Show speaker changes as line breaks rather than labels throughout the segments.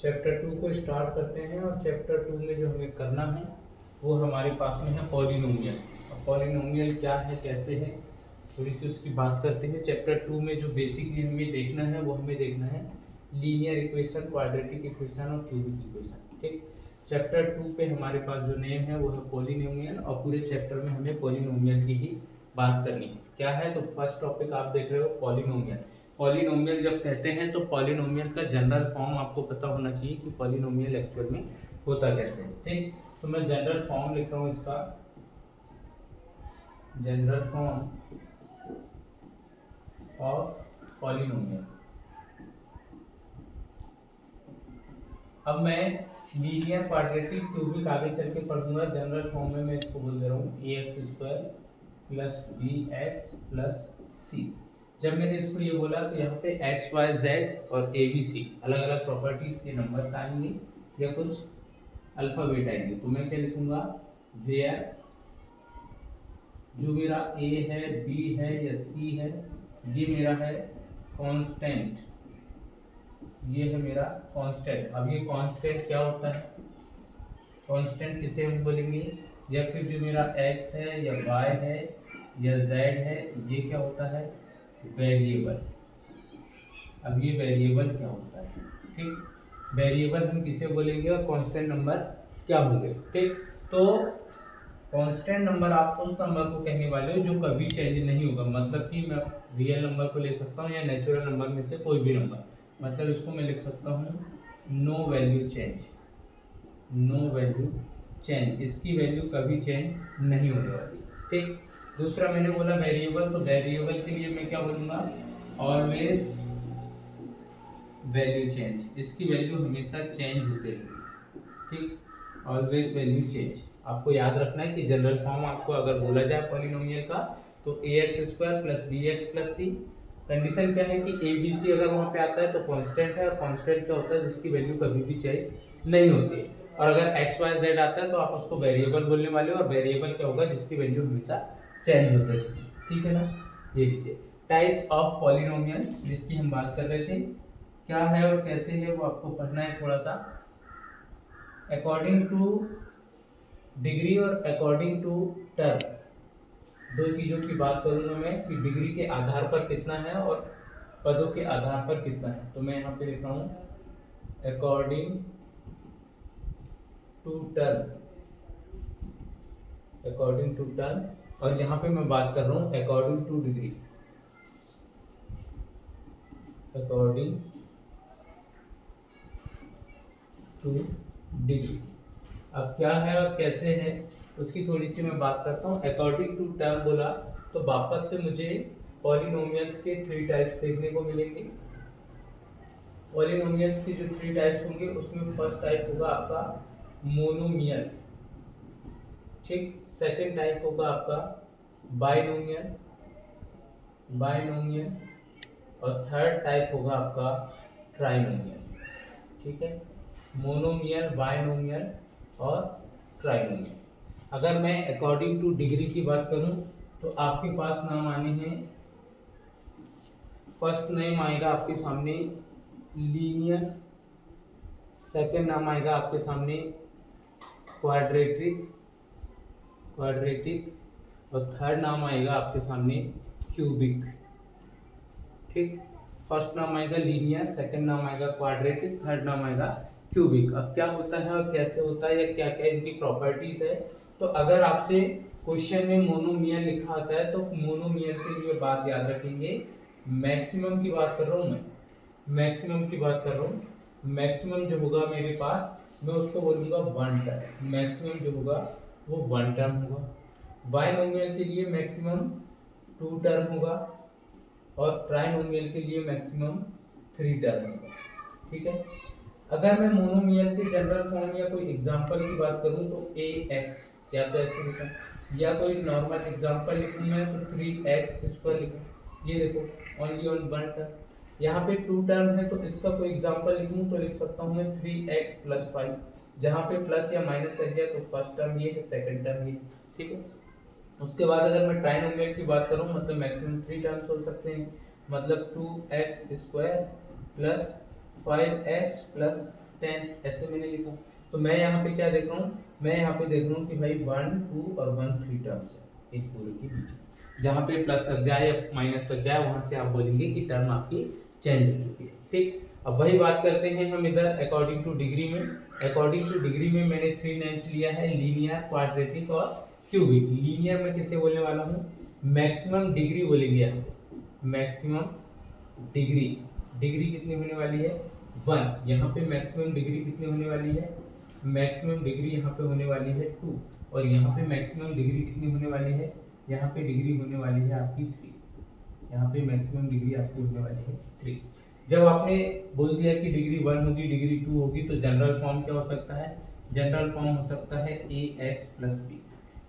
Chapter 2 को start करते हैं और चैप्टर 2 में जो हमें करना है वो हमारे पास में है पॉलिनोमियल। अब पॉलिनोमियल क्या है, कैसे है, थोड़ी सी उसकी बात करते हैं। चैप्टर 2 में जो बेसिकली हमें देखना है वो हमें देखना है लीनियर इक्वेशन, क्वाड्रेटिक इक्वेशन और क्यूबिक इक्वेशन। ठीक, चैप्टर 2 पे हमारे पास जो नेम है वो है पॉलिनोमियल और पूरे चैप्टर में हमें पॉलिनोमियल की ही बात करनी है। क्या है, तो फर्स्ट टॉपिक आप देख रहे हो पॉलिनोमियल। पॉलिनोमियल जब कहते हैं तो पॉलिनोमियल का जनरल फॉर्म आपको पता होना चाहिए कि पॉलिनोमियल एक्चुअल में होता कैसे है। ठीक, तो मैं जनरल फॉर्म लिख रहा हूँ इसका, जनरल फॉर्म ऑफ पॉलिनोमियल। अब मैं लीनियर, क्वाड्रेटिक, क्यूबिक आगे चल के पढ़ूंगा। जनरल फॉर्म में मैं इसको बोल दे रहा हूँ ax² plus bx plus c। जब मैंने इसको ये बोला तो यहाँ पे x, y, z और a, b, c अलग अलग प्रॉपर्टीज के नंबर्स आएंगे या कुछ अल्फाबेट आएंगे। तो मैं क्या लिखूंगा, वेयर जो मेरा a है, b है या c है, ये मेरा है कांस्टेंट, ये है मेरा कांस्टेंट। अब ये कांस्टेंट क्या होता है, कांस्टेंट किसे हम बोलेंगे, या फिर जो मेरा x है या y है या z है, ये क्या होता है, वेरिएबल। अब ये वेरिएबल क्या होता है, ठीक, वेरिएबल हम किसे बोलेंगे और कांस्टेंट नंबर क्या होंगे। ठीक, तो कांस्टेंट नंबर आप उस नंबर को कहने वाले हो जो कभी चेंज नहीं होगा। मतलब कि मैं रियल नंबर को ले सकता हूँ या नेचुरल नंबर में से कोई भी नंबर, मतलब इसको मैं लिख सकता हूँ no value change, no value change, इसकी वैल्यू कभी चेंज नहीं होने वाली। ठीक, दूसरा मैंने बोला वेरिएबल, तो वेरिएबल के लिए मैं क्या बोलूँगा, ऑलवेज वैल्यू चेंज, इसकी वैल्यू हमेशा चेंज होते रहेगी। ठीक, ऑलवेज वैल्यू चेंज। आपको याद रखना है कि जनरल फॉर्म आपको अगर बोला जाए पॉलिनोमियल का तो ax² plus bx plus c। Condition क्या है कि a b c अगर वहाँ पे आता है तो कांस्टेंट है, और कांस्टेंट क्या होता है, जिसकी वैल्यू कभी भी चेंज नहीं होती है। और अगर x y z आता है तो आप उसको वेरिएबल बोलने वाले हो, और वेरिएबल क्या होगा, जिसकी वैल्यू हमेशा चेंज होती है। ठीक है ना, ये देखिए टाइप्स ऑफ पॉलिनोमियल जिसकी हम बात कर रहे थे, क्या है और कैसे है वो आपको पढ़ना है थोड़ा सा। अकॉर्डिंग टू डिग्री और अकॉर्डिंग टू टर्म, दो चीज़ों की बात करूंगा मैं कि डिग्री के आधार पर कितना है और पदों के आधार पर कितना है। तो मैं यहाँ पे लिख रहा हूँ according to term, according to term, और यहाँ पे मैं बात कर रहा हूँ according to degree, according to degree. अब क्या है और कैसे है उसकी थोड़ी सी मैं बात करता हूँ। अकॉर्डिंग टू टर्म बोला तो वापस से मुझे पॉलिनोमियल्स के 3 टाइप्स देखने को मिलेंगे। पॉलिनोमियल्स की जो 3 टाइप्स होंगे उसमें फर्स्ट टाइप होगा आपका मोनोमियल, ठीक, सेकंड टाइप होगा आपका बाइनोमियल, बाइनोमियल, और थर्ड टाइप होगा आपका ट्राइनोमियल। ठीक है, मोनोमियल, बाइनोमियल और ट्राइनोमियल। अगर मैं अकॉर्डिंग टू डिग्री की बात करूं तो आपके पास नाम आने हैं, फर्स्ट नेम आएगा आपके सामने लीनियर, सेकंड नाम आएगा आपके सामने क्वाड्रेटिक, क्वाड्रेटिक, और थर्ड नाम आएगा आपके सामने क्यूबिक। ठीक, फर्स्ट नाम आएगा लीनियर, सेकंड नाम आएगा क्वाड्रेटिक, थर्ड नाम आएगा क्यूबिक। अब क्या होता है और कैसे होता है या क्या क्या इनकी प्रॉपर्टीज है, तो अगर आपसे क्वेश्चन में मोनोमियल लिखा आता है तो मोनोमियल के लिए बात याद रखेंगे, मैक्सिमम की बात कर रहा हूँ मैं, मैक्सिमम की बात कर रहा हूँ, मैक्सिमम जो होगा मेरे पास मैं उसको बोलूँगा 1 टर्म, मैक्सिमम जो होगा वो 1 टर्म होगा। बाइनोमियल के लिए मैक्सिमम 2 टर्म होगा और ट्राइनोमियल के लिए मैक्सिमम 3 टर्म होगा। ठीक है, अगर मैं मोनोमियल के जनरल फॉर्म या कोई एग्जांपल की बात करूं तो ax, या तो ऐसे लिखूं या कोई नॉर्मल एग्जांपल लिखूं मैं तो 3x² लिखूं। ये देखो ओनली ऑन 1 टर्म, यहाँ पे 2 टर्म है तो इसका कोई एग्जांपल लिखूं तो लिख सकता हूँ मैं 3x प्लस 5, जहाँ पे प्लस या माइनस कर दिया तो फर्स्ट टर्म ये है, सेकंड टर्म ये। ठीक है, उसके बाद अगर मैं ट्राइनोमियल की बात करूं मतलब मैक्सिमम 3 टर्म्स हो सकते हैं, मतलब 2x² प्लस 5x प्लस 10 ऐसे मैंने लिखा। तो मैं यहाँ पे क्या देख रहा हूँ, मैं यहाँ पे देख रहा हूँ कि भाई 1 2 और 1 3 टर्म्स है एक पूरे के बीच। जहाँ पे प्लस लग जाए या माइनस लग जाए वहां से आप बोलेंगे कि टर्म आपकी चेंज हो चुकी है। ठीक, अब वही बात करते हैं हम इधर अकॉर्डिंग टू डिग्री में। अकॉर्डिंग टू डिग्री में मैंने 3 नेम्स लिया है, लीनियर, क्वाड्रेटिक और क्यूबिक। लीनियर में किसे बोलने वाला हूँ, मैक्सिमम डिग्री बोलेंगे यहाँ पे, मैक्सिमम डिग्री। डिग्री कितनी होने वाली है 1। यहाँ पे मैक्सिमम डिग्री कितनी होने वाली है, मैक्सिमम डिग्री यहाँ पे होने वाली है 2। और यहाँ पे मैक्सिमम डिग्री कितनी होने वाली है, यहाँ पे डिग्री होने वाली है आपकी 3। यहाँ पे मैक्सिमम डिग्री आपकी होने वाली है 3। जब आपने बोल दिया कि डिग्री 1 होगी, डिग्री 2 होगी, तो जनरल फॉर्म क्या हो सकता है, जनरल फॉर्म हो सकता है ax प्लस b।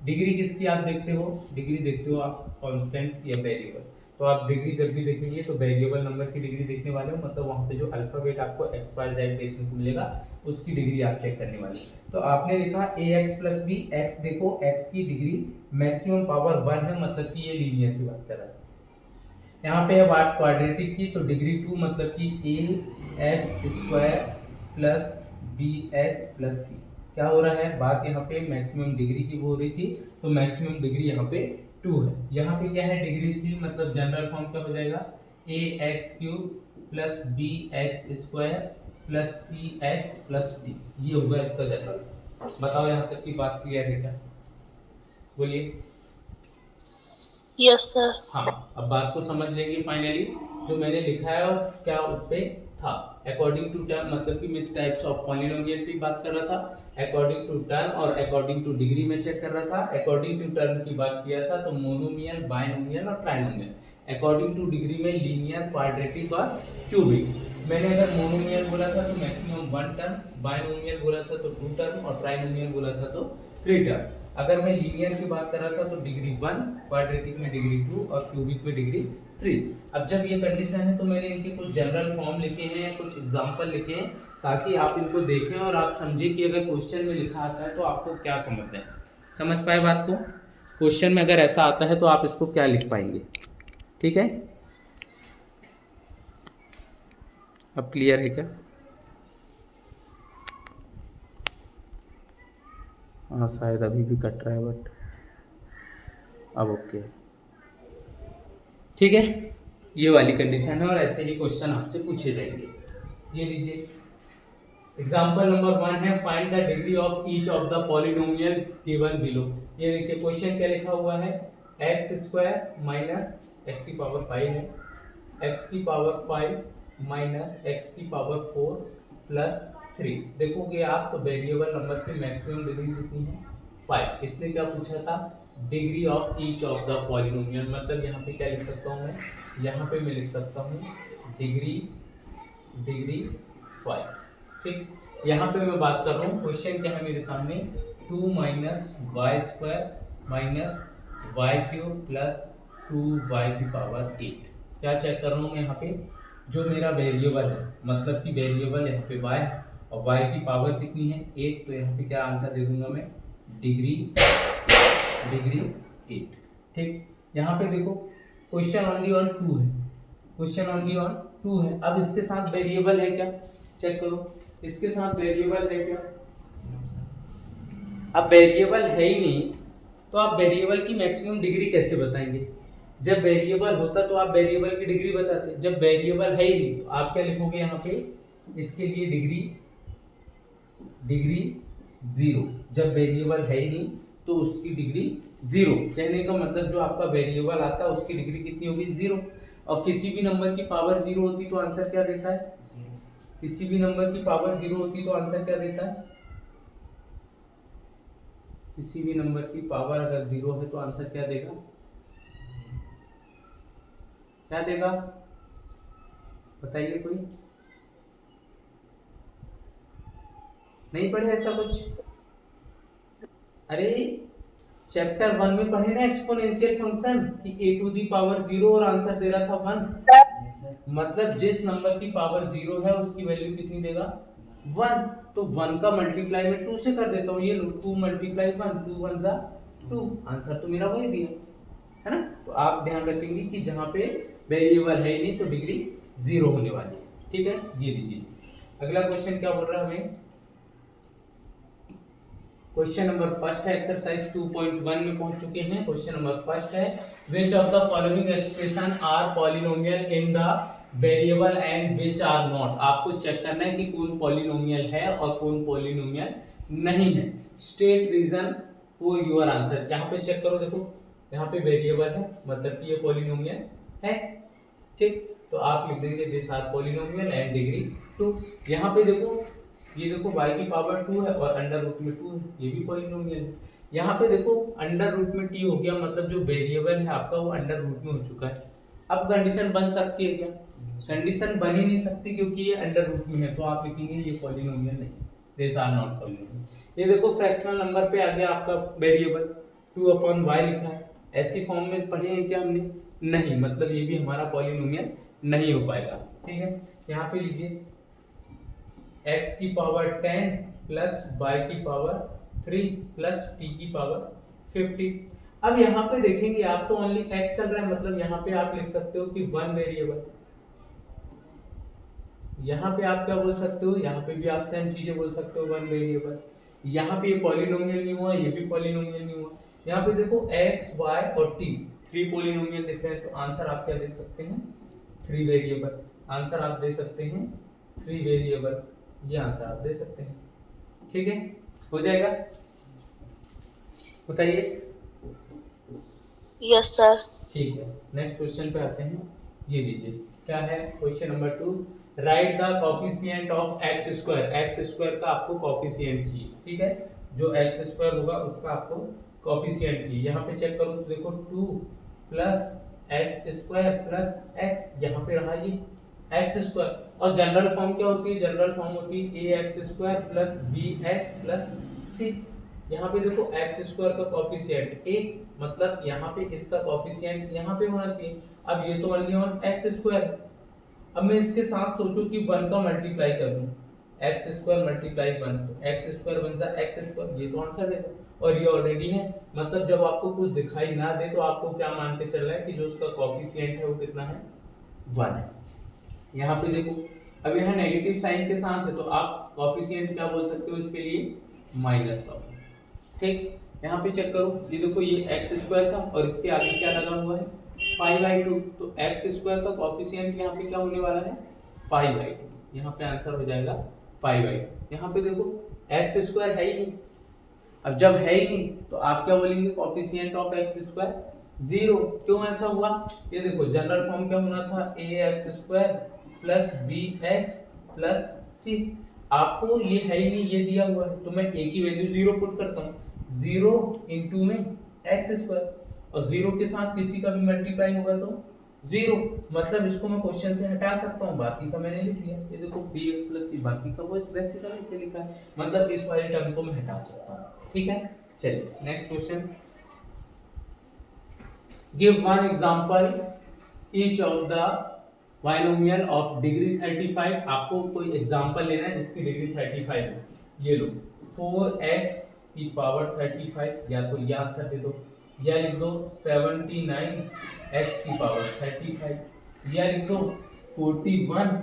डिग्री किसकी आप देखते हो, डिग्री देखते हो आप कांस्टेंट या वेरिएबल। तो आप डिग्री जब भी देखेंगे तो वेरिएबल नंबर की डिग्री देखने वाले हो, मतलब वहाँ पे जो अल्फाबेट आपको एक्स वाई जेड देखने को मिलेगा उसकी डिग्री आप चेक करने वाले। तो आपने लिखा ax प्लस b, x देखो x की डिग्री मैक्सिमम पावर 1 है, मतलब कि ये लीनियर की बात कर रहा है। यहाँ पे है बात क्वाड्रेटिक की, तो डिग्री 2 मतलब कि ax square plus bx plus c। क्या हो रहा है, बात यहाँ पे मैक्सिमम डिग्री की हो रही थी, तो मैक्सिमम डिग्री यहाँ पे 2 है। यहाँ पे क्या है, डिग्री 3, मतलब जनरल फॉर्म क्या हो जाएगा, ax cube plus bx square plus cx plus d। ये होगा इसका जनरल। बताओ यहाँ तक की बात क्लियर है क्या, बोलिए।
Yes sir.
हाँ, अब बात को समझ लेंगे फाइनली। जो मैंने लिखा है और क्या उस पे था, अकॉर्डिंग टू टर्म, मतलब कि मैं टाइप्स ऑफ पॉलिनोमियल की बात कर रहा था, अकॉर्डिंग टू टर्म और अकॉर्डिंग टू डिग्री में चेक कर रहा था। अकॉर्डिंग टू टर्म की बात किया था तो मोनोमियल, बाइनोमियल और ट्राइनोमियल। अकॉर्डिंग टू डिग्री में लीनियर, क्वाड्रेटिक और क्यूबिक। मैंने अगर मोनोमियल बोला था तो मैक्सिमम 1 टर्म, बाइनोमियल बोला था तो 2 टर्म और ट्राइनोमियल बोला था तो 3 टर्म। अगर मैं लीनियर की बात कर रहा था तो डिग्री 1, क्वाड्रेटिक में डिग्री 2 और क्यूबिक में डिग्री 3। अब जब ये कंडीशन है तो मैंने इनके कुछ जनरल फॉर्म लिखे हैं, कुछ एग्जांपल लिखे हैं, ताकि आप इनको देखें और आप समझें कि अगर क्वेश्चन में लिखा आता है तो आपको क्या समझना है। समझ पाए बात को, क्वेश्चन में अगर ऐसा आता है तो आप इसको क्या लिख पाएंगे। ठीक है, अब क्लियर है क्या? हाँ शायद अभी भी कट रहा है बट अब ओके। ठीक है, ये वाली कंडीशन है और ऐसे ही क्वेश्चन आपसे पूछे जाएंगे। ये लीजिए एग्जांपल नंबर 1 है, find the degree of each of the polynomial given below. ये देखिए क्वेश्चन क्या लिखा हुआ है, एक्स स्क्वायर माइनस एक्स की पावर 5 है, एक्स की पावर 5 माइनस एक्स की पावर 4 प्लस 3। देखोगे आप तो वेरिएबल नंबर की मैक्सिमम डिग्री कितनी है 5। इसने क्या पूछा था, degree of each of the polynomial. मतलब यहाँ पे क्या लिख सकता हूँ मैं, यहाँ पे मैं लिख सकता हूँ डिग्री 5। ठीक, यहाँ पे मैं बात कर रहा हूँ, क्वेश्चन क्या है मेरे सामने, 2 minus Y square minus Y cube plus 2y की पावर 8। क्या चेक कर रहा हूँ मैं यहाँ पे, जो मेरा वेरिएबल है, मतलब कि वेरिएबल यहाँ पे y और y की पावर कितनी है 8, तो यहाँ पे क्या आंसर दे दूंगा मैं, डिग्री 8। ठीक, यहाँ पे देखो क्वेश्चन ओनली ऑन 2 है, क्वेश्चन ओनली ऑन 2 है। अब इसके साथ वेरिएबल है क्या, चेक करो, इसके साथ वेरिएबल है क्या? अब वेरिएबल है ही नहीं तो आप वेरिएबल की मैक्सिमम डिग्री कैसे बताएंगे? जब वेरिएबल होता तो आप वेरिएबल की डिग्री बताते, जब वेरिएबल है ही नहीं तो आप क्या लिखोगे यहाँ पे, इसके लिए डिग्री 0। जब वेरिएबल है ही नहीं तो उसकी डिग्री 0। कहने का मतलब जो आपका वेरिएबल आता है उसकी डिग्री कितनी होगी 0। और किसी भी नंबर की पावर 0 होती तो आंसर क्या देता है 0। किसी भी नंबर की पावर 0 होती तो आंसर क्या देता है, किसी भी नंबर की पावर अगर 0 है तो आंसर क्या देगा, क्या देगा बताइए, कोई नहीं पढ़े ऐसा कुछ? अरे चैप्टर 1 में पढ़े ना एक्सपोनेंशियल फंक्शन कि a टू दी पावर 0 और आंसर दे रहा था 1। मतलब जिस नंबर की पावर 0 है उसकी वैल्यू कितनी देगा 1। तो 1 का मल्टीप्लाई मैं 2 से कर देता हूँ, ये लो 2 मल्टीप्लाई 1, 2 1 जा 2, आंसर तो मेरा वही दिया है ना। तो आप ध्यान रखेंगे कि जहाँ पे वेरिएबल है नहीं तो डिग्री 0 होने वाली है। ठीक है, ये लीजिए अगला क्वेश्चन क्या बोल रहा है हमें, क्वेश्चन नंबर फर्स्ट है, एक्सरसाइज 2.1 में पहुंच चुके हैं। क्वेश्चन नंबर फर्स्ट है, which of the following expression are polynomial in the variable and which are not. आपको चेक करना है कि कौन पॉलिनोमियल है और कौन पॉलिनोमियल नहीं है। State reason for your answer. यहाँ पे चेक करो, देखो यहाँ पे वेरिएबल है, मतलब कि ये पॉलिनोमियल है, ठीक। तो आप लिख देंगे this are polynomial and degree 2। यहाँ पे देखो, ये देखो y की पावर 2 है और अंडर रूट में 2 है, ये भी पॉलिनोमियल है। यहाँ पे देखो अंडर रूट में t हो गया, मतलब जो वेरिएबल है आपका वो अंडर रूट में हो चुका है। अब कंडीशन बन सकती है क्या? कंडीशन बन ही नहीं सकती, क्योंकि ये अंडर रूट में है, तो आप लिखेंगे ये पॉलिनोमियल नहीं, दिस आर नॉट पॉलिनोमियल। ये देखो फ्रैक्शनल नंबर पे आ गया आपका वेरिएबल 2/y लिखा है, ऐसी फॉर्म में पढ़े हैं क्या हमने? नहीं, मतलब ये भी हमारा पॉलिनोमियल नहीं हो पाएगा, ठीक है। यहाँ पे लीजिए x की पावर 10 प्लस y की पावर 3 प्लस t की पावर 50। अब यहाँ पे देखेंगे आप, तो ओनली x चल रहा है, मतलब यहाँ पे आप लिख सकते हो कि वन वेरिएबल। यहाँ पे आप क्या बोल सकते हो, यहाँ पे भी आप सेम चीजें बोल सकते हो, वन वेरिएबल। यहाँ पे ये पॉलिनोमियल नहीं हुआ, ये भी पॉलिनोमियल नहीं हुआ। यहाँ पे देखो x, y और t, 3 पॉलिनोमियल दिख रहे हैं, तो आंसर आप क्या दे सकते हैं? 3 वेरिएबल। आंसर आप दे सकते हैं 3 वेरिएबल, ये आंसर आप दे सकते हैं, ठीक है। हो जाएगा, बताइए।
Yes sir.
ठीक है, नेक्स्ट क्वेश्चन पे आते हैं। ये लीजिए, क्या है question number 2, right the coefficient of x square. X square का आपको कोफिशिएंट चाहिए, ठीक है। जो एक्स स्क्वायर होगा उसका आपको कोफिशिएंट चाहिए। यहाँ पे चेक करो तो देखो 2 plus x square plus x, यहाँ पे रहा ये एक्स स्क्वायर। और जनरल फॉर्म क्या होती है? जनरल फॉर्म होती है a x square plus b x plus c. यहाँ पे देखो एक्स स्क्वायर का कोफिशिएंट 1, मतलब यहाँ पे इसका कोफिशिएंट यहाँ पे होना चाहिए। अब ये तो ओनली ऑन एक्स स्क्वायर। अब मैं इसके साथ सोचूं कि 1 का मल्टीप्लाई कर दूं, एक्स स्क्वायर मल्टीप्लाई 1, तो एक्स स्क्वायर बन जाए एक्स स्क्वायर, ये तो आंसर देगा। और ये ऑलरेडी है, मतलब जब आपको कुछ दिखाई ना दे तो आपको क्या मान के चल रहा है कि जो उसका कोफिशिएंट है वो कितना है? 1 है। यहाँ पे देखो, अब यहाँ नेगेटिव साइन के साथ है, तो आप कोफिशिएंट क्या बोल सकते हो इसके लिए? माइनस का, ठीक। यहाँ पे चेक करो, ये देखो ये एक्स स्क्वायर का और इसके आगे क्या लगा हुआ है? 5/2। तो एक्स स्क्वायर का कोफिशिएंट यहाँ पे क्या होने वाला है? 5/2। यहाँ पे आंसर हो जाएगा 5/2। यहाँ पे देखो एक्स स्क्वायर है ही नहीं, अब जब है ही नहीं तो आप क्या बोलेंगे? Coefficient of x square 0। क्यों ऐसा हुआ? ये देखो जनरल फॉर्म क्या होना था? A x square plus b x plus c. आपको ये है ही नहीं, ये दिया हुआ है, तो मैं ए की वैल्यू 0 पुट करता हूँ। 0 इंटू में एक्स स्क्वायर, और 0 के साथ किसी का भी मल्टीप्लाई होगा तो 0, मतलब इसको मैं क्वेश्चन से हटा सकता हूँ, बाकी का मैंने लिख दिया। ये देखो bx प्लस c, बाकी का वो वैसे का वैसे लिखा है, मतलब इस वाले टर्म को मैं हटा सकता हूँ, ठीक है। चलिए next question, give one example each of the binomial of degree 35। आपको कोई एग्जांपल लेना है जिसकी डिग्री 35 हो। ये लो 4x की पावर 35, या तो ये आंसर दे दो, या लिख दो 79x की पावर 35, या लिख दो 41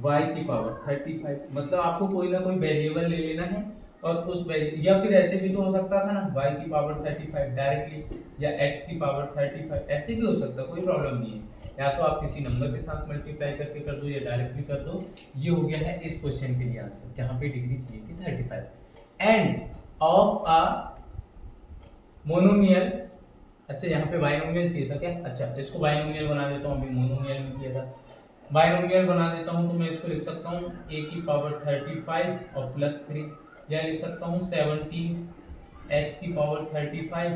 y की पावर 35। मतलब आपको कोई ना कोई वेरिएबल ले लेना है और उस या फिर ऐसे भी तो हो सकता था ना, y की पावर 35 डायरेक्टली, या x की पावर 35, ऐसे भी हो सकता है, कोई प्रॉब्लम नहीं है। या तो आप किसी नंबर के साथ मल्टीप्लाई करके कर दो या डायरेक्टली कर दो। ये हो गया है इस क्वेश्चन के लिए आंसर, जहाँ पे डिग्री चाहिए थी 35। एंड ऑफ अ मोनोमियल, अच्छा यहाँ पे बाइनोमियल चाहिए था क्या? अच्छा इसको बाइनोमियल बना देता हूँ, अभी मोनोमियल में किया था। बाइनोमियल बना देता हूँ, तो मैं इसको लिख सकता हूँ a की पावर 35 और प्लस 3, या लिख सकता हूँ 17x की पावर 35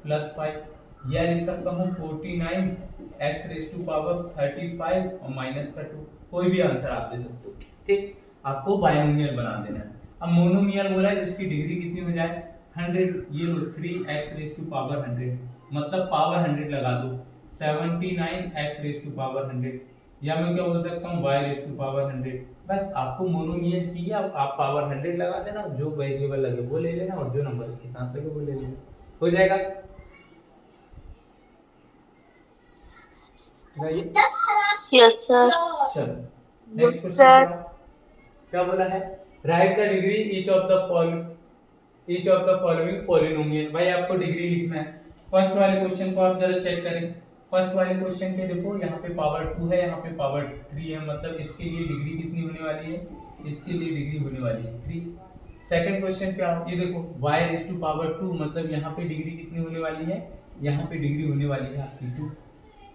प्लस 5, या लिख सकता हूँ 49x रेज़ टू पावर 35 और माइनस का 2। कोई भी आंसर आप दे सकते हो, ठीक। आपको बाइनोमियल बना देना है। अब मोनोमियल बोला है जिसकी डिग्री कितनी हो जाए? 100। ये लो 3x रेज़ टू पावर 100, मतलब पावर 100 लगा दो, 79x रेज़ टू पावर 100, या मैं क्या बोल सकता हूँ y रेज़ टू पावर 100। बस आपको मोनोमियल चाहिए, आप पावर 100 लगा देना, जो वेरिएबल लगे वो ले लेना और जो नंबर उसके साथ लगे वो ले लेना, हो जाएगा।
Yes sir.
चलो नेक्स्ट क्वेश्चन, क्या बोला है, right the degree each of the following polynomial. भाई आपको डिग्री लिखना है। फर्स्ट वाले क्वेश्चन को आप जरा चेक करें। फर्स्ट वाले क्वेश्चन पे देखो, यहाँ पे पावर 2 है, यहाँ पे पावर 3 है, मतलब इसके लिए डिग्री कितनी होने वाली है, इसके लिए डिग्री होने वाली है 3। सेकंड क्वेश्चन पे आप ये देखो y रेज़ टू पावर 2, मतलब यहाँ पे डिग्री कितनी होने वाली है, यहाँ पे डिग्री होने वाली है आपकी 2।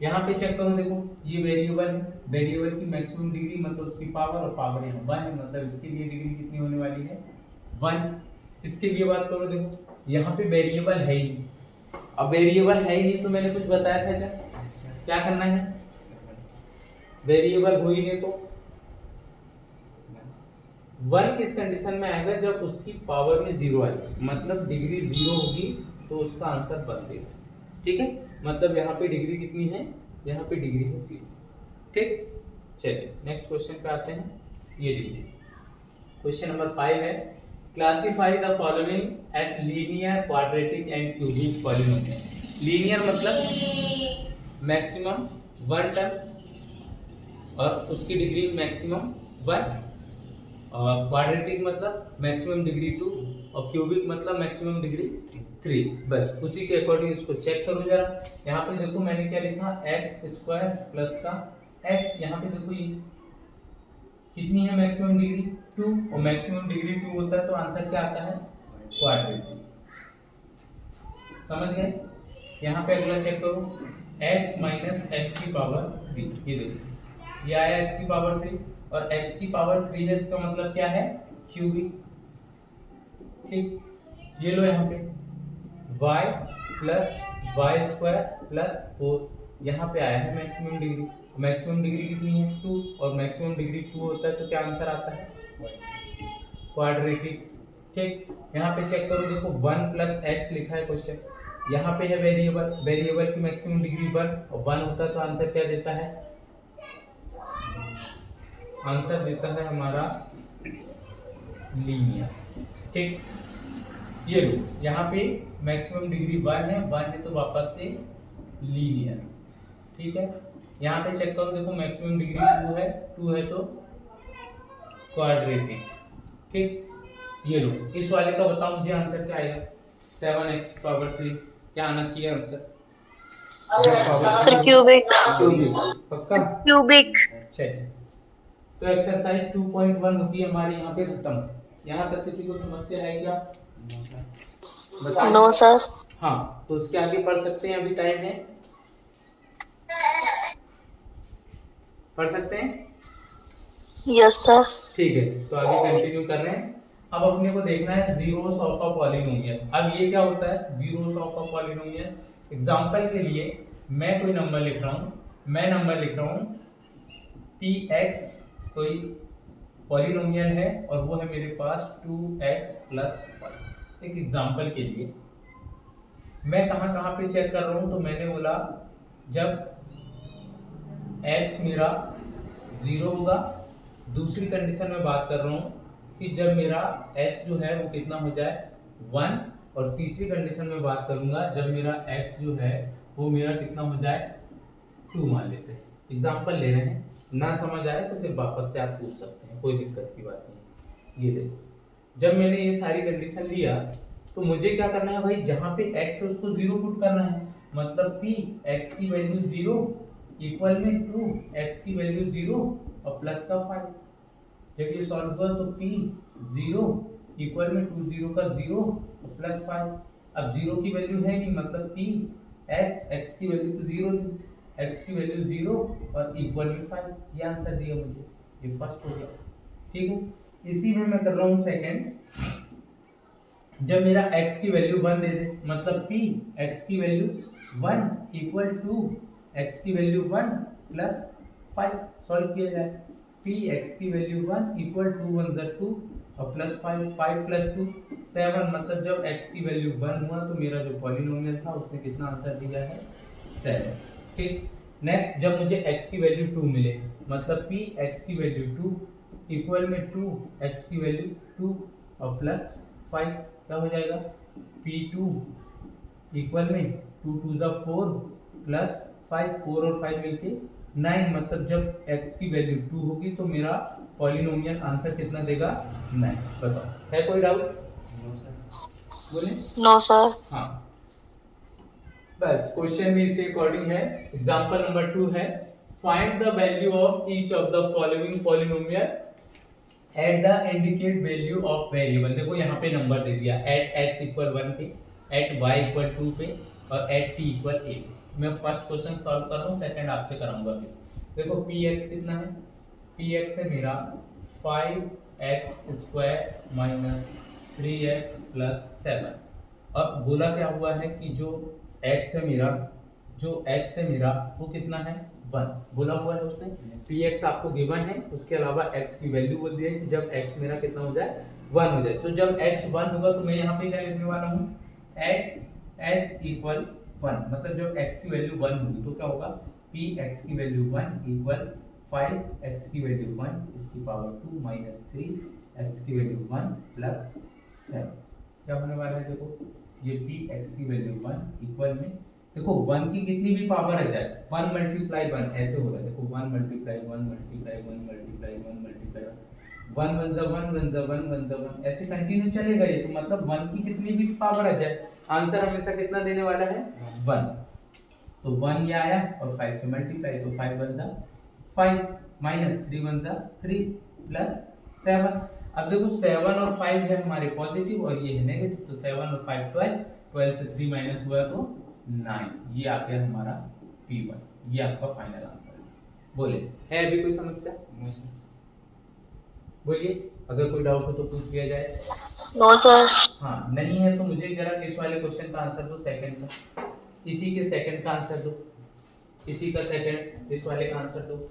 यहाँ पे चेक करो, देखो ये वेरिएबल है, वेरिएबल की मैक्सिमम डिग्री मतलब उसकी पावर, और पावर यहाँ 1 है, मतलब इसके लिए डिग्री कितनी होने वाली है 1। इसके लिए बात करो, देखो यहाँ पे वेरिएबल है ही नहीं। अब वेरिएबल है ही नहीं तो मैंने कुछ बताया था क्या करना है, वेरिएबल हो ही नहीं तो 1 किस कंडीशन में आएगा, जब उसकी पावर में 0 आएगी, मतलब डिग्री 0 होगी तो उसका आंसर 1 देगा। ठीक है, मतलब यहाँ पे डिग्री कितनी है, यहाँ पे डिग्री है 0। ठीक, चलिए नेक्स्ट क्वेश्चन पे आते हैं। ये लीजिए क्वेश्चन नंबर 5 है, classify the following as linear, quadratic and cubic polynomial. Linear मतलब मैक्सिमम 1 टर्म और उसकी डिग्री मैक्सिमम 1, और क्वाड्रेटिक मतलब मैक्सिमम डिग्री 2, और क्यूबिक मतलब मैक्सिमम डिग्री 3। बस उसी के अकॉर्डिंग इसको चेक करो जरा। यहाँ पे देखो मैंने क्या लिखा, एक्स स्क्वायर प्लस का एक्स, यहाँ पे देखो ये कितनी है मैक्सिमम डिग्री 2, और मैक्सिमम डिग्री 2 होता है तो आंसर क्या आता है, क्वाड्रेटिक। समझ गए। यहाँ पे अगला चेक करो, x माइनस एक्स की पावर 3, ये देखो ये आया x की पावर 3, और x की पावर 3 है, इसका मतलब क्या है, क्यूबिक। ठीक, ये लो यहाँ पे y plus Y square plus 4, यहाँ पे आया है मैक्सिमम डिग्री। मैक्सिमम डिग्री कितनी है 2, और मैक्सिमम डिग्री 2 होता है तो क्या आंसर आता है, क्वाड्रेटिक। ठीक, यहाँ पे चेक करो, देखो 1 प्लस एक्स लिखा है क्वेश्चन, यहाँ पे है वेरिएबल, वेरिएबल की मैक्सिमम डिग्री 1 और 1 होता है तो आंसर क्या देता है, आंसर देता है हमारा लीनियर। ठीक, ये लो यहाँ पे मैक्सिमम डिग्री 1 है तो वापस से लीनियर। ठीक है, यहाँ पे चेक करो, देखो मैक्सिमम डिग्री 2 है तो क्वाड्रेटिक। ठीक, ये लो इस वाले का बताओ मुझे आंसर क्या आएगा, 7x पावर 3 क्या आना चाहिए आंसर,
सर क्यूबिक।
पक्का
क्यूबिक।
चलिए, तो एक्सरसाइज 2.1 होती है हमारी यहाँ पे खत्म। यहाँ तक किसी को समस्या है क्या,
नो सर।
हाँ, तो उसके आगे पढ़ सकते हैं, अभी टाइम है, पढ़ सकते हैं।
Yes sir.
ठीक है, तो आगे कंटिन्यू कर रहे हैं। अब अपने को देखना है जीरोस ऑफ अ पॉलिनोमियल। अब ये क्या होता है, zeros of a polynomial. Example के लिए मैं कोई नंबर लिख रहा हूँ, मैं नंबर लिख रहा हूँ px, कोई पॉलिनोमियल है और वो है मेरे पास 2x प्लस 5। एक एग्जांपल के लिए मैं कहाँ पे चेक कर रहा हूँ, तो मैंने बोला जब x मेरा 0 होगा। दूसरी कंडीशन में बात कर रहा हूँ कि जब मेरा x जो है वो कितना हो जाए 1, और तीसरी कंडीशन में बात करूंगा जब मेरा x जो है वो मेरा कितना हो जाए 2 मान लेते हैं। एग्जांपल ले रहे हैं, ना समझ आए तो फिर वापस से आप पूछ सकते हैं, कोई दिक्कत की बात नहीं। ये देखो, जब मैंने ये सारी कंडीशन लिया तो मुझे क्या करना है भाई, जहाँ पे x है उसको 0 पुट करना है, मतलब p x की वैल्यू 0 इक्वल में 2 x की वैल्यू 0 और प्लस का 5। जब ये सॉल्व हुआ तो p 0 इक्वल में 2 0 का 0 और प्लस 5। अब 0 की वैल्यू है नहीं, मतलब p x की वैल्यू तो 0 थी, x की वैल्यू 0 और इक्वल में 5। ये आंसर दिया मुझे, ये फर्स्ट हो गया। ठीक है, इसी में मैं कर रहा हूँ सेकंड, जब मेरा x की वैल्यू 1 दे दे, मतलब p x की वैल्यू 1 इक्वल टू x की वैल्यू 1 प्लस 5। सॉल्व किया जाए, p x की वैल्यू 1 इक्वल टू 1 + 2 और प्लस 5, 5 + 2 7, मतलब जब x की वैल्यू 1 हुआ तो मेरा जो पॉलिनोमियल था उसने कितना आंसर दिया है 7। ठीक, नेक्स्ट जब मुझे x की वैल्यू 2 मिले, मतलब p x की वैल्यू 2 इक्वल में 2 x की वैल्यू 2 और प्लस 5, क्या हो जाएगा p2 इक्वल में 2 2 = 4 प्लस 5, 4 और 5 मिलके 9, मतलब जब x की वैल्यू 2 होगी तो मेरा पॉलिनोमियल आंसर कितना देगा 9। बताओ, है कोई डाउट? बोले
नो सर।
हाँ, बस क्वेश्चन भी इसी अकॉर्डिंग है। एग्जांपल नंबर 2 है, find the value of each of the following polynomial at the indicate value of variable. देखो यहाँ पे नंबर दे दिया, एट x इक्वल 1 पे, एट y इक्वल 2 पे और एट t इक्वल 8। मैं फर्स्ट क्वेश्चन सॉल्व कर रहा हूँ, सेकंड आपसे कराऊंगा फिर। देखो px कितना है, px है मेरा 5x square minus 3x plus 7। अब बोला क्या हुआ है कि जो x है मेरा, वो कितना है 1 बोला हुआ है उसने। px आपको गिवन है, उसके अलावा x की वैल्यू बोल दी है कि जब x मेरा कितना हो जाए 1 हो जाए। तो जब x 1 होगा तो मैं यहाँ पे क्या लिखने वाला हूँ, एट x इक्वल 1, मतलब जब x की वैल्यू 1 होगी तो क्या होगा, px की वैल्यू 1 इक्वल 5x की वैल्यू 1 इसकी पावर 2 माइनस 3x की वैल्यू 1 प्लस 7। क्या होने वाला है, देखो ये px की वैल्यू 1 इक्वल में, देखो 1 की कितनी भी पावर आ जाए 1 मल्टीप्लाई 1 ऐसे हो रहा है। देखो 1 मल्टीप्लाई 1 मल्टीप्लाई 1 मल्टीप्लाई 1 मल्टीप्लाई 1 1 जा 1 1 जा 1 1 जा 1 ऐसे कंटिन्यू चलेगा ये। तो मतलब 1 की कितनी भी पावर आ जाए आंसर हमेशा कितना देने वाला है 1। तो 1 ये आया और 5 से मल्टीप्लाई, तो 5 1 जा 5 माइनस 3 1 जा 3 प्लस 7। अब देखो 7 और 5 है हमारे पॉजिटिव और ये है नेगेटिव, तो 7 और 5 12, 12 से 3 माइनस हुआ तो 9। ये आ गया हमारा P1। ये आपका फाइनल आंसर है। बोले है अभी कोई समस्या? बोलिए, अगर कोई डाउट हो तो पूछ लिया जाए।
No sir.
हाँ नहीं है तो मुझे जरा इस वाले क्वेश्चन का आंसर दो, सेकंड का, इसी के सेकंड का आंसर दो, इसी का सेकंड, इस वाले का आंसर दो।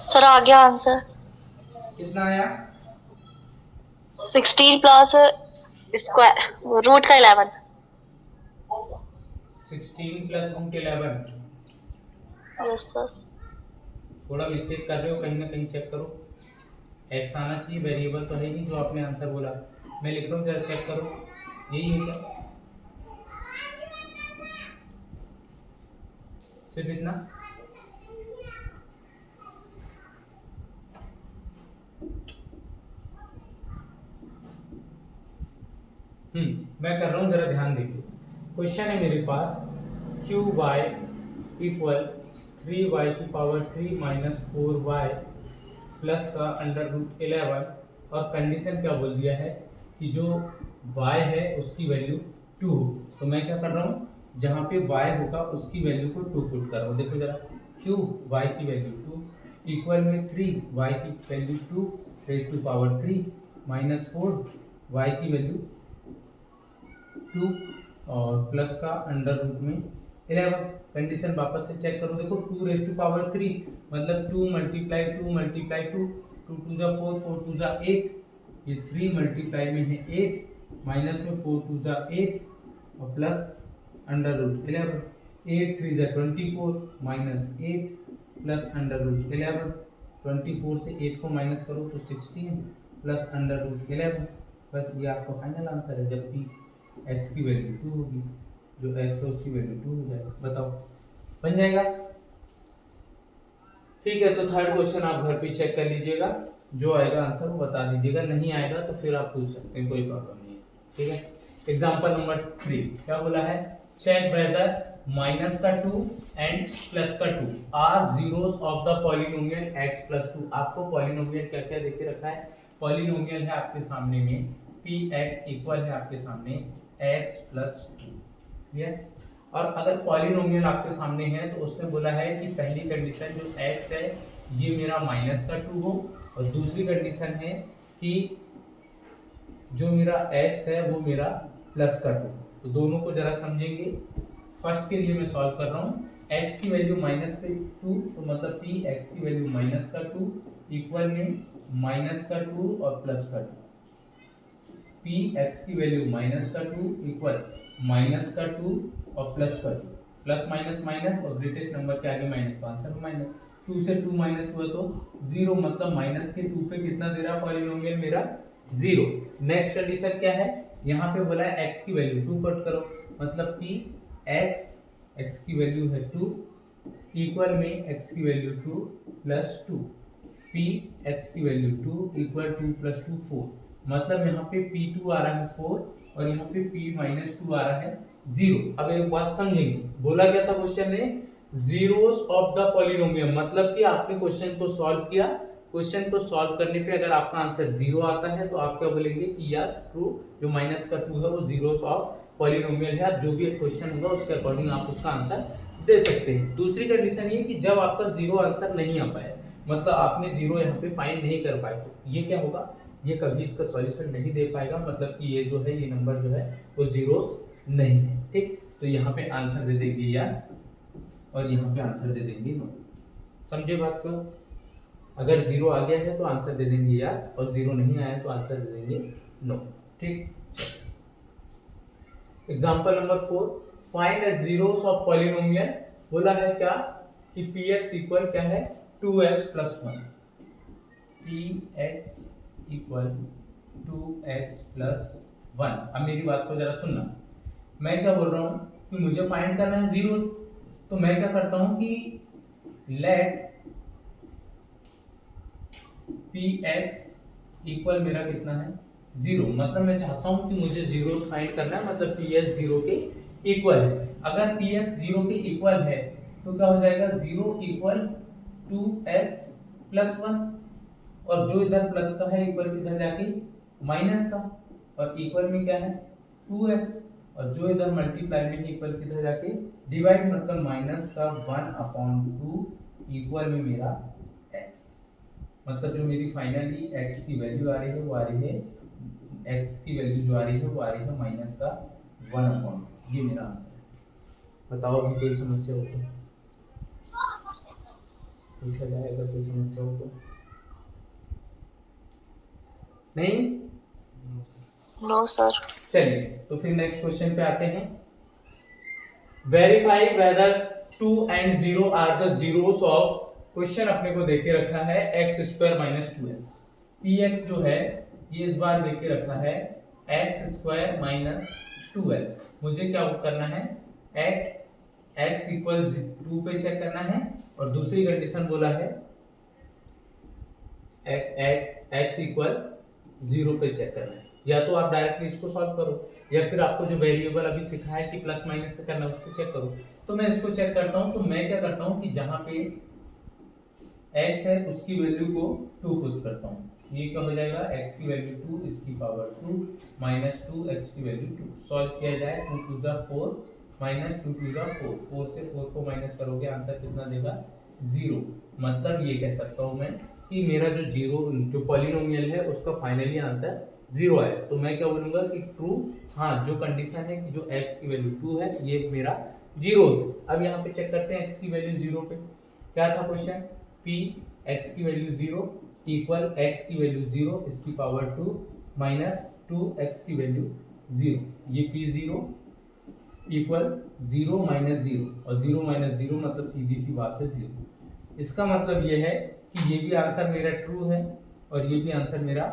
सर आ गया आंसर।
कितना आया?
16 प्लस स्क्वायर रूट का 11।
16 प्लस रूट 11।
Yes sir.
थोड़ा मिस्टेक कर रहे हो, कहीं ना कहीं चेक करो। एक्स आना चाहिए, वेरिएबल तो है नहीं जो आपने आंसर बोला। मैं लिख रहा हूँ, जरा चेक करो, यही है क्या? सिर्फ इतना? मैं कर रहा हूँ, जरा ध्यान देखिए। क्वेश्चन है मेरे पास, क्यू वाई इक्वल 3y की पावर 3 माइनस 4y प्लस का अंडर रूट 11, और कंडीशन क्या बोल दिया है कि जो y है उसकी वैल्यू 2 हो। तो मैं क्या कर रहा हूँ, जहाँ पे y होगा उसकी वैल्यू को 2 पुट कर रहा हूँ। देखो जरा, क्यू y की वैल्यू 2 इक्वल में 3y की वैल्यू 2 रेज टू पावर 3 माइनस 4y की वैल्यू 2 और प्लस का अंडर रूट में 11। कंडीशन वापस से चेक करो, देखो 2 रेज टू पावर 3 मतलब 2 मल्टीप्लाई 2 मल्टीप्लाई 2, 2 2 जा 4, 4 2 जा 8, ये 3 मल्टीप्लाई में है 8, माइनस में 4 2 जा 8 और प्लस अंडर रूट 11, 8 3 जा 24 माइनस 8 प्लस अंडर रूट 11। 24 से 8 को माइनस करो तो 16 प्लस अंडर रूट 11। बस ये आपका फाइनल आंसर है, जबकि x की वैल्यू 2 होगी, जो x है उसकी वैल्यू 2 हो जाएगा। बताओ बन जाएगा? ठीक है, तो थर्ड क्वेश्चन आप घर पे चेक कर लीजिएगा, जो आएगा आंसर वो बता दीजिएगा, नहीं आएगा तो फिर आप पूछ सकते हैं, कोई प्रॉब्लम नहीं है। ठीक है, एग्जांपल नंबर 3 क्या बोला है, चेक वेदर माइनस का 2 एंड प्लस का 2 are zeros of the polynomial x plus 2। आपको पॉलिनोमियल क्या क्या देके रखा है? पॉलिनोमियल है आपके सामने में px इक्वल है आपके सामने x प्लस 2। क्लियर? और अगर पॉलिनोमियल आपके सामने है तो उसने बोला है कि पहली कंडीशन जो x है ये मेरा माइनस का 2 हो, और दूसरी कंडीशन है कि जो मेरा x है वो मेरा प्लस का 2। तो दोनों को जरा समझेंगे। फर्स्ट के लिए मैं सॉल्व कर रहा हूँ। x की वैल्यू माइनस पे 2, तो मतलब p x की वैल्यू माइनस का 2 इक्वल में माइनस का 2 और प्लस का 2। p x की वैल्यू माइनस का 2 इक्वल माइनस का 2 और प्लस का 2। प्लस माइनस माइनस और ग्रेटेस्ट नंबर के आगे माइनस, तो आंसर माइनस। 2 से 2 माइनस हुआ तो 0, मतलब माइनस के 2 पे कितना दे रहा पॉलिनोमियल मेरा? 0। नेक्स्ट कंडीशन क्या है? यहाँ पे बोला है x की वैल्यू 2 पुट करो, मतलब p x की वैल्यू है 2 इक्वल में x की वैल्यू 2 प्लस 2। p x की वैल्यू 2 इक्वल 2 प्लस 2 4, मतलब यहाँ पे p2 आ रहा है 4 और यहाँ पे p माइनस 2 आ रहा है 0। अब एक बात समझेंगे, बोला गया था क्वेश्चन में जीरोस ऑफ द पॉलिनोमियल, मतलब कि आपने क्वेश्चन को सॉल्व किया, क्वेश्चन को सॉल्व करने पे अगर आपका आंसर 0 आता है तो आप क्या बोलेंगे कि यस ट्रू, जो माइनस का 2 है वो जीरोस ऑफ पॉलिनोमियल है। जो भी क्वेश्चन होगा उसके अकॉर्डिंग आप उसका आंसर दे सकते हैं। दूसरी कंडीशन ये कि जब आपका 0 आंसर नहीं आ पाए, मतलब आपने 0 यहाँ पे फाइंड नहीं कर पाए, तो ये क्या होगा? ये कभी इसका सॉल्यूशन नहीं दे पाएगा, मतलब कि ये जो है ये नंबर जो है वो जीरोस नहीं है। ठीक, तो यहाँ पे आंसर दे देंगे यस और यहाँ पे आंसर दे देंगे नो। समझे बात को? अगर 0 आ गया है तो आंसर दे देंगे यस, और 0 नहीं आया तो आंसर दे देंगे नो। ठीक, example number 4, find the zeros of polynomial. बोला है क्या कि px इक्वल क्या है? 2x plus 1। px equal 2x plus 1। अब मेरी बात को जरा सुनना, मैं क्या बोल रहा हूँ कि मुझे फाइंड करना है जीरोस, तो मैं क्या करता हूँ कि लेट px इक्वल मेरा कितना है? 0, मतलब मैं चाहता हूँ कि मुझे जीरोस फाइंड करना है, मतलब px 0 के इक्वल है। अगर px 0 के इक्वल है तो क्या हो जाएगा? 0 इक्वल 2x प्लस 1, और जो इधर प्लस का है इक्वल इधर जाके माइनस का, और इक्वल में क्या है? 2x, और जो इधर मल्टीप्लाई में है इक्वल किधर जाके डिवाइड, मतलब माइनस का 1/2 इक्वल में मेरा x, मतलब जो मेरी फाइनली x की वैल्यू आ रही है वो आ रही है, x की वैल्यू जो आ रही है वो आ रही है माइनस का 1/2। ये मेरा आंसर है। बताओ अभी कोई समस्या हो तो पूछा जाए, अगर कोई समस्या हो तो। नहीं?
No sir.
चलिए तो फिर नेक्स्ट क्वेश्चन पे आते हैं। Verify whether 2 and 0 are the zeros of, question अपने को देके रखा है x² माइनस 2x। px जो है ये इस बार देके रखा है x² माइनस 2x। मुझे क्या करना है? एट x इक्वल 2 पे चेक करना है, और दूसरी कंडीशन बोला है एट x इक्वल 0 पे चेक करना है। या तो आप डायरेक्टली इसको सॉल्व करो, या फिर आपको जो वेरिएबल अभी सिखा है कि प्लस माइनस से करना उससे चेक करो। तो मैं इसको चेक करता हूं, तो मैं क्या करता हूं कि जहां पे x है उसकी वैल्यू को 2 पुट करता हूं। ये क्या हो जाएगा? x की वैल्यू 2 इसकी पावर 2 माइनस 2 x की वैल्यू 2। सॉल्व किया जाए 2 to the 4 minus 2 to the 4, 4 से 4 को माइनस करोगे आंसर कितना देगा? 0। मतलब ये कह सकता हूं मैं कि मेरा जो जो पॉलिनोमियल है उसका फाइनली आंसर 0 आया। तो मैं क्या बोलूंगा कि ट्रू, हाँ जो कंडीशन है कि जो x की वैल्यू 2 है ये मेरा जीरोस। अब यहाँ पे चेक करते हैं x की वैल्यू 0 पे क्या था क्वेश्चन? p x की वैल्यू 0 इक्वल x की वैल्यू 0 इसकी पावर 2 माइनस 2x की वैल्यू 0। ये p0 इक्वल 0 माइनस 0, और 0 माइनस 0 मतलब सीधी सी बात है 0। इसका मतलब ये है कि ये भी आंसर मेरा ट्रू है और ये भी आंसर मेरा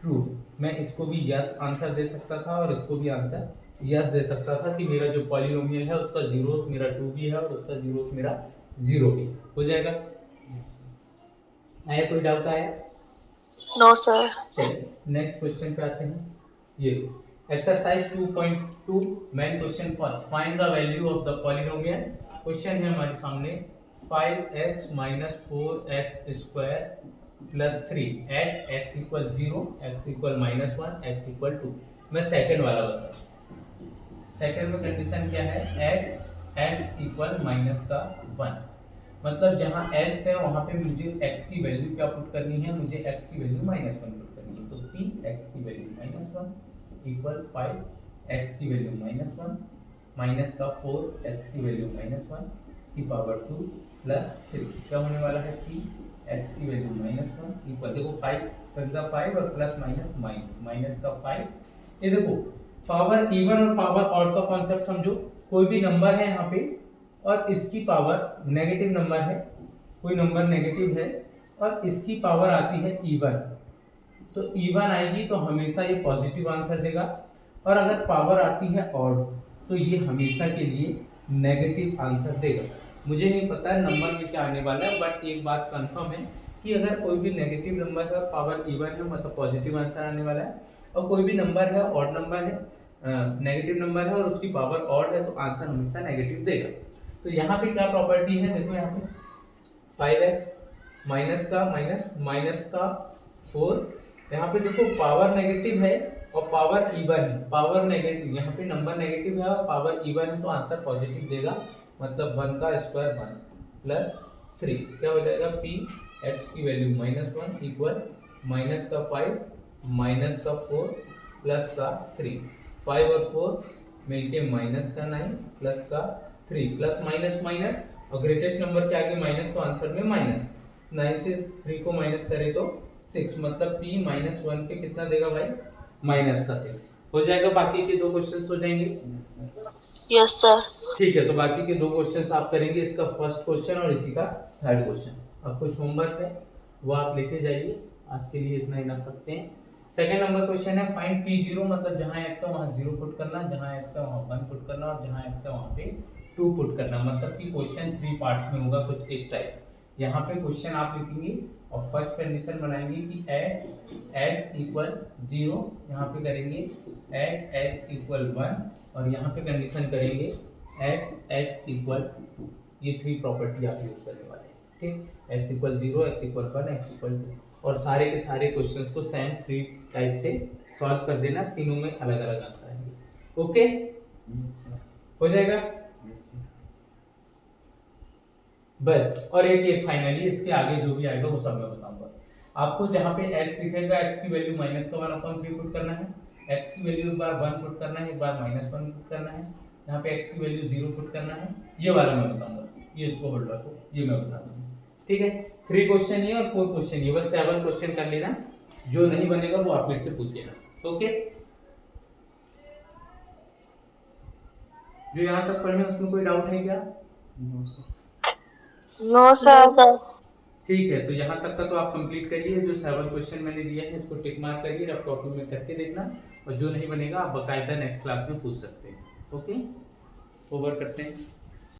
ट्रू है। मैं इसको भी यस आंसर दे सकता था और इसको भी आंसर यस दे सकता था कि मेरा जो पॉलिनोमियल है उसका जीरोस मेरा 2 भी है और उसका जीरोस मेरा 0 भी हो जाएगा। आया कोई डाउट आया?
No sir.
चलिए नेक्स्ट क्वेश्चन पे आते हैं। ये exercise 2.2 main question first, find the value of the polynomial. Question है हमारे सामने 5x - 4x square plus 3 at x equal 0, x equal -1, x equal 2। मैं सेकंड वाला बता रहा हूँ। सेकंड में कंडीशन क्या है, एट x इक्वल -1, मतलब जहाँ x है वहाँ पे मुझे x की वैल्यू क्या पुट करनी है, मुझे x की वैल्यू -1 पुट करनी है। तो p x की वैल्यू -1 इक्वल 5 x की वैल्यू -1 माइनस का 4 x की वैल्यू -1 इसकी पावर 2 प्लस 3 क्या होने वाला है, p x की वैल्यू -1 इक्वल, देखो 5 और प्लस माइनस का 5। ये देखो पावर इवन और पावर ऑड का कॉन्सेप्ट समझो। कोई भी नंबर है यहाँ पे और इसकी पावर नेगेटिव नंबर है, कोई नंबर नेगेटिव है और इसकी पावर आती है इवन, तो इवन आएगी तो हमेशा ये पॉजिटिव आंसर देगा, और अगर पावर आती है ऑड तो ये हमेशा के लिए नेगेटिव आंसर देगा। मुझे नहीं पता है नंबर में क्या आने वाला है, बट एक बात कंफर्म है कि अगर कोई भी नेगेटिव नंबर है और पावर इवन है मतलब पॉजिटिव आंसर आने वाला है, और कोई भी नंबर है ऑड नंबर है, नेगेटिव नंबर है और उसकी पावर ऑड है तो आंसर हमेशा नेगेटिव देगा। तो यहाँ पे क्या प्रॉपर्टी है, देखो यहाँ पे 5x माइनस का 4, यहाँ पे देखो पावर नेगेटिव है और पावर इवन है, पावर नेगेटिव, यहाँ पे नंबर नेगेटिव है और पावर इवन है तो आंसर पॉजिटिव देगा, मतलब 1 का स्क्वायर 1 प्लस 3 क्या हो जाएगा, p x की वैल्यू -1 इक्वल माइनस का 5 माइनस का 4 प्लस का 3, 5 और 4 मिलके माइनस का 9 प्लस का 3 प्लस माइनस और ग्रेटेस्ट नंबर के आगे माइनस तो आंसर में माइनस, 9 से 3 को माइनस करें तो 6, मतलब p -1 पे कितना देगा भाई, माइनस का 6 हो जाएगा। बाकी के 2 क्वेश्चंस हो जाएंगे।
Yes sir.
ठीक है, तो बाकी के 2 क्वेश्चंस आप करेंगे, इसका फर्स्ट क्वेश्चन और इसी का थर्ड क्वेश्चन। अब कुछ होमवर्क है वो आप लेके जाइए, आज के लिए इतना इनफ रखते हैं। सेकंड नंबर क्वेश्चन है फाइंड p0, मतलब जहां x है वहां 0 पुट करना, जहां x है वहां 1 पुट करना और जहां x है वहां पे 2 पुट करना, मतलब कि क्वेश्चन 3 पार्ट्स में होगा कुछ इस टाइप। यहाँ पे क्वेश्चन आप लिखेंगे और फर्स्ट कंडीशन बनाएंगे कि एट x इक्वल 0, यहाँ पे करेंगे एट x इक्वल 1 और यहाँ पे कंडीशन करेंगे एट x इक्वल 2। ये 3 प्रॉपर्टी आप यूज करने वाले हैं, ठीक, x equal 0, x equal 1, x equal 2, और सारे के सारे क्वेश्चंस को सेम 3 टाइप से सॉल्व कर देना, तीनों में अलग अलग आंसर आएंगे। ओके, हो जाएगा बस। और एक ये फाइनली इसके आगे जो भी आएगा वो सब मैं बताऊंगा आपको। जहाँ पे x दिखेगा x की वैल्यू -1/3 पुट करना है, x की वैल्यू एक बार 1 पुट करना है, एक बार -1 पुट करना है, यहाँ पे x की वैल्यू 0 पुट करना है, ये वाला मैं बताऊंगा, ये इसको होल्ड रखो, ये मैं बता दूंगा, ठीक है। 3 क्वेश्चन ये और 4 क्वेश्चन ये, बस 7 क्वेश्चन कर लेना, जो नहीं बनेगा वो आप मेरे से पूछिएगा। ओके, जो यहाँ तक पढ़े उसमें कोई डाउट है क्या?
No sir.
ठीक है, तो यहाँ तक का तो आप कंप्लीट करिए, जो 7 क्वेश्चन मैंने दिया है इसको टिक मार्क करिए, रफ कॉपी में करके देखना, और जो नहीं बनेगा आप बकायदा नेक्स्ट क्लास में पूछ सकते हैं। ओके, ओवर करते हैं।